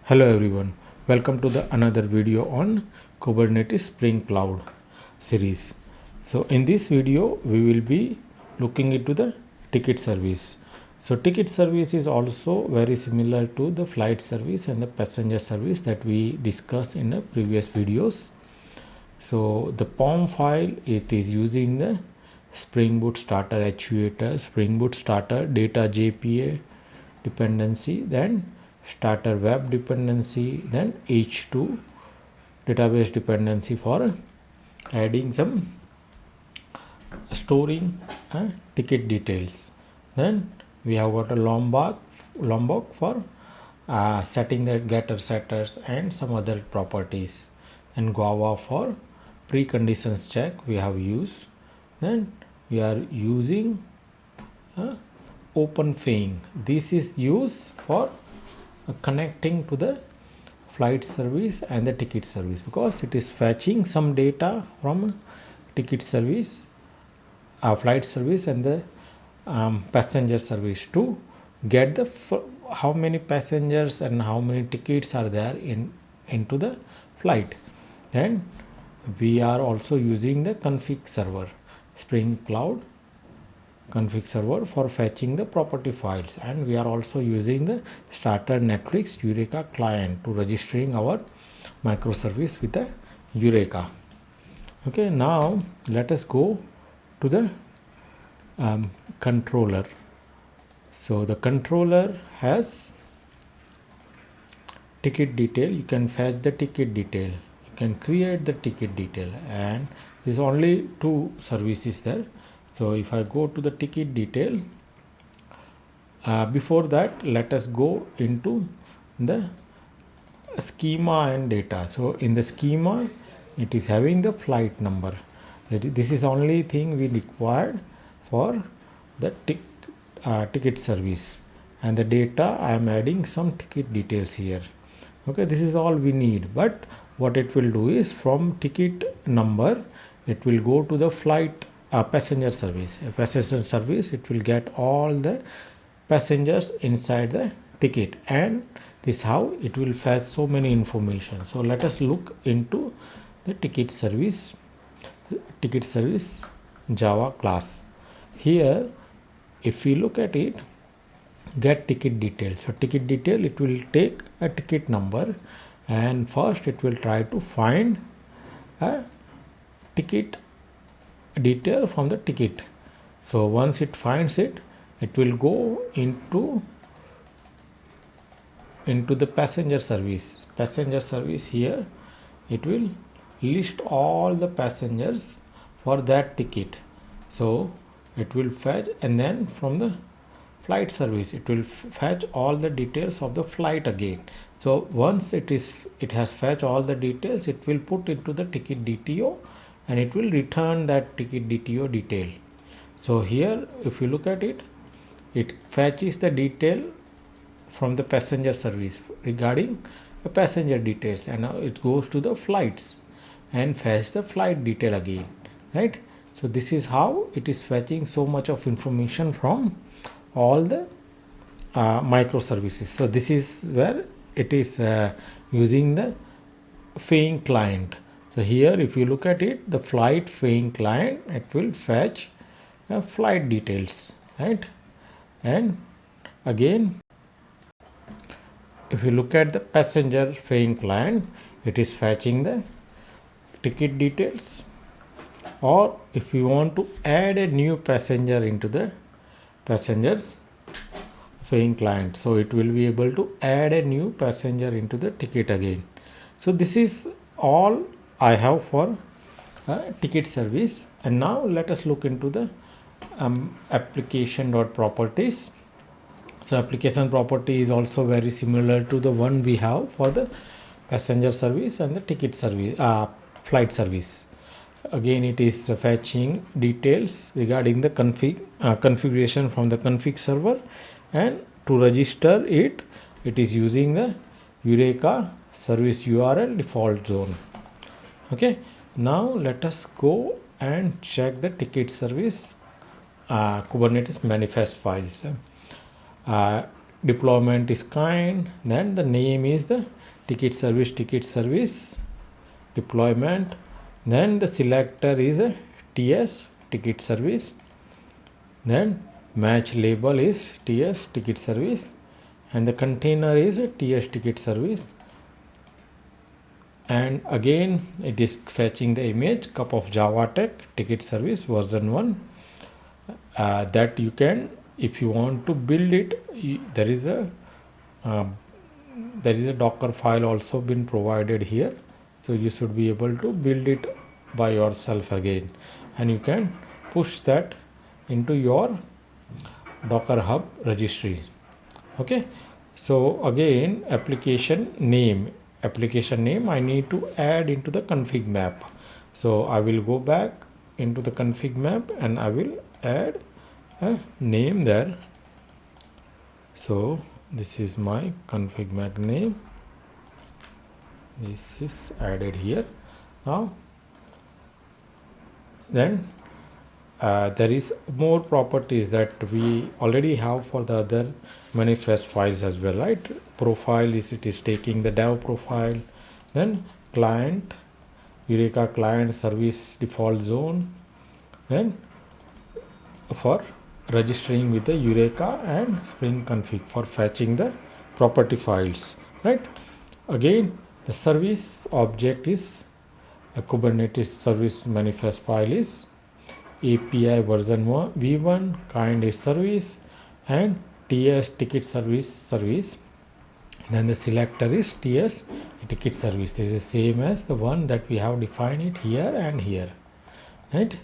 Hello everyone, welcome to the another video on Kubernetes Spring Cloud series. So in this video we will be looking into the ticket service. So ticket service is also very similar to the flight service and the passenger service that we discussed in the previous videos. So the POM file, it is using the Spring Boot Starter actuator, Spring Boot Starter data JPA dependency, then starter web dependency, then H2 database dependency for adding some storing ticket details. Then we have got a Lombok for setting the getter setters and some other properties, and Guava for preconditions check we have used. Then we are using OpenFang. This is used for connecting to the flight service and the ticket service, because it is fetching some data from ticket service, flight service and the passenger service to get the how many passengers and how many tickets are there into the flight. Then we are also using the config server, Spring Cloud config server, for fetching the property files, and we are also using the starter Netflix Eureka client to registering our microservice with the Eureka. Okay, now let us go to the controller. So the controller has ticket detail. You can fetch the ticket detail, you can create the ticket detail, and there's only two services there. So if I go to the ticket detail, before that let us go into the schema and data. So in the schema, it is having the flight number. This is only thing we required for the ticket service, and the data I am adding some ticket details here. Okay, this is all we need. But what it will do is, from ticket number it will go to the flight passenger service. A passenger service, it will get all the passengers inside the ticket, and this how it will fetch so many information. So let us look into the ticket service Java class. Here if we look at it, get ticket detail. So ticket detail, it will take a ticket number, and first it will try to find a ticket detail from the ticket. So once it finds it, it will go into the passenger service. Here it will list all the passengers for that ticket. So it will fetch, and then from the flight service it will fetch all the details of the flight again. So once it has fetched all the details, it will put into the ticket DTO, and it will return that ticket DTO detail. So here if you look at it, it fetches the detail from the passenger service regarding the passenger details, and now it goes to the flights and fetch the flight detail again, right? So this is how it is fetching so much of information from all the microservices. So this is where it is using the Fang client. So here if you look at it, the flight Fang client, it will fetch flight details, right? And again if you look at the passenger Fang client, it is fetching the ticket details. Or if you want to add a new passenger into the passenger Fang client, so it will be able to add a new passenger into the ticket again. So this is all I have for ticket service. And now let us look into the application.properties. So application property is also very similar to the one we have for the passenger service and the ticket service, flight service. Again it is fetching details regarding the configuration from the config server, and to register it is using the Eureka service URL default zone. Okay, now let us go and check the ticket service Kubernetes manifest files. deployment is kind, then the name is the ticket service deployment, then the selector is a TS ticket service, then match label is TS ticket service, and the container is a TS ticket service, and again it is fetching the image cup of Java Tech ticket service version 1. That you can, if you want to build it, there is a Docker file also been provided here, so you should be able to build it by yourself again, and you can push that into your Docker Hub registry. Okay, so again application name I need to add into the config map. So I will go back into the config map and I will add a name there. So this is my config map name, this is added here. Now then there is more properties that we already have for the other manifest files as well, right? Profile is, it is taking the dev profile, then client, Eureka client service default zone, then for registering with the Eureka and Spring config for fetching the property files, right? Again the service object is a Kubernetes service manifest file is API version 1 v1, kind is service, and TS ticket service, then the selector is TS ticket service. This is same as the one that we have defined it here and here, right?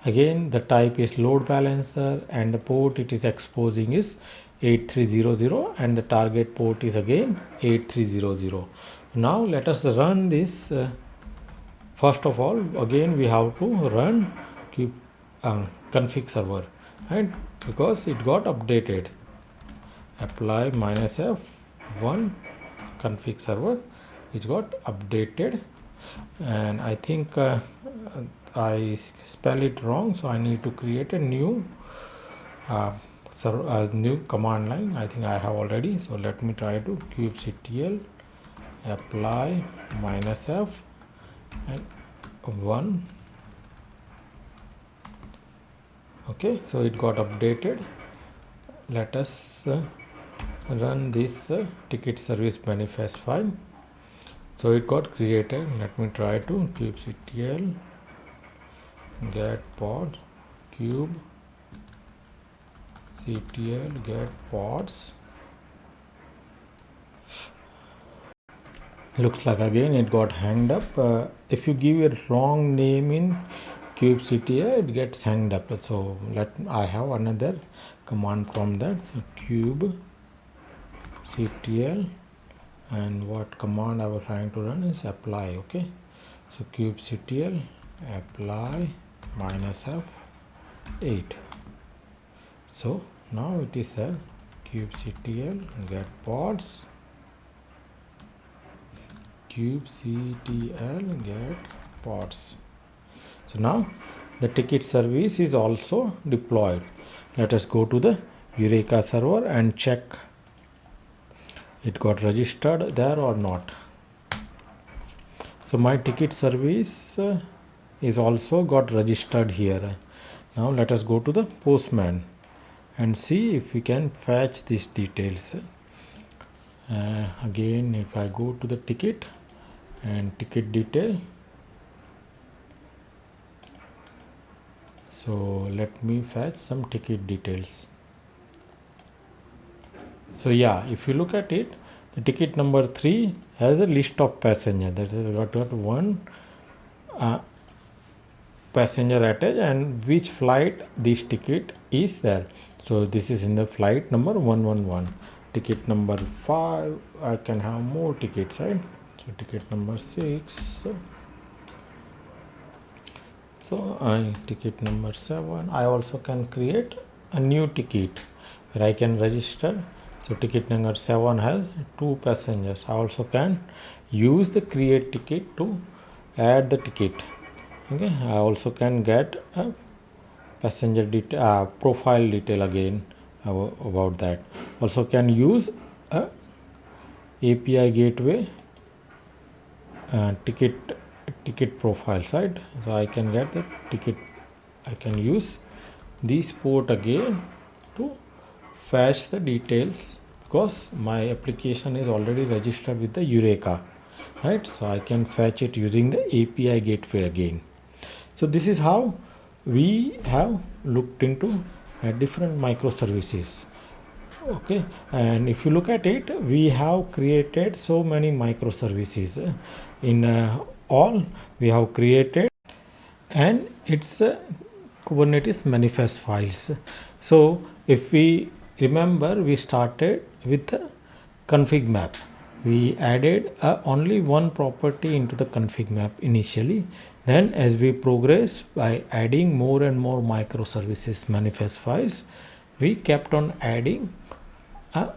Again the type is load balancer, and the port it is exposing is 8300, and the target port is again 8300. Now let us run this. First of all, again we have to run config server, right? Because it got updated. Apply -f1 config server, which got updated, and I think I spell it wrong, so I need to create a new new command line. I think I have already, so let me try to kubectl apply -f and 1. Okay, so it got updated. Let us run this ticket service manifest file. So it got created. Let me try to kubectl get pod kubectl get pods. Looks like again it got hanged up. If you give a wrong name in kubectl, it gets hanged up. So I have another command from that. So kubectl, and what command I was trying to run is apply. Okay, so kubectl apply -f8. So now it is a kubectl get pods kubectl get pods. So now the ticket service is also deployed. Let us go to the Eureka server and check it got registered there or not. So my ticket service is also got registered here. Now let us go to the Postman and see if we can fetch these details. Again, if I go to the ticket and ticket detail, so let me fetch some ticket details. So yeah, if you look at it, the ticket number 3 has a list of passenger, that is got one passenger attached and which flight this ticket is there. So this is in the flight number 111. Ticket number 5, I can have more tickets, right? So ticket number 6. So ticket number 7. I also can create a new ticket where I can register. So ticket number 7 has 2 passengers. I also can use the create ticket to add the ticket. Okay, I also can get a passenger detail, profile detail again about that. Also can use a API gateway ticket profiles, right? So I can get the ticket. I can use this port again to fetch the details, because my application is already registered with the Eureka, right? So I can fetch it using the API gateway again. So this is how we have looked into different microservices. Okay, and if you look at it, we have created so many microservices. In all, we have created, and it's Kubernetes manifest files. So if we remember, we started with the config map. We added only one property into the config map initially. Then as we progress by adding more and more microservices manifest files, we kept on adding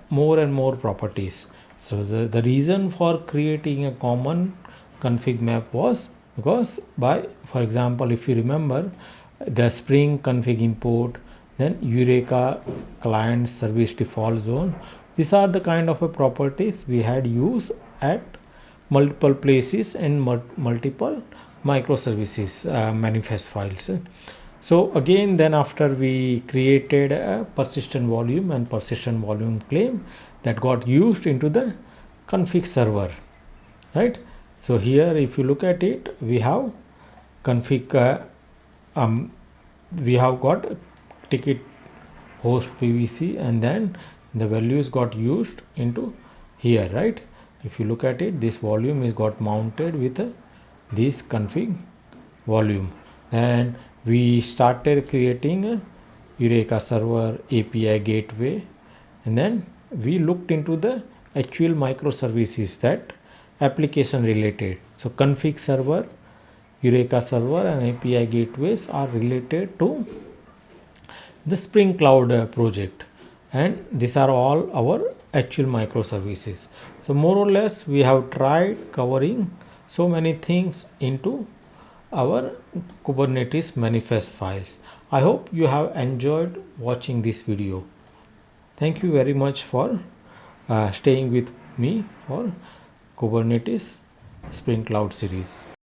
more and more properties. So the reason for creating a common config map was because, by for example, if you remember, the Spring config import, then Eureka client service default zone, these are the kind of properties we had used at multiple places and multiple microservices manifest files. So again, then after we created a persistent volume and persistent volume claim, that got used into the config server, right? So here, if you look at it, we have config, we have got ticket host PVC, and then the values got used into here, right? If you look at it, this volume is got mounted with this config volume, and we started creating a Eureka server API gateway, and then we looked into the actual microservices that application related. So config server, Eureka server, and API gateways are related to the Spring Cloud project, and these are all our actual microservices. So more or less we have tried covering so many things into our Kubernetes manifest files. I hope you have enjoyed watching this video. Thank you very much for staying with me for Kubernetes Spring Cloud series.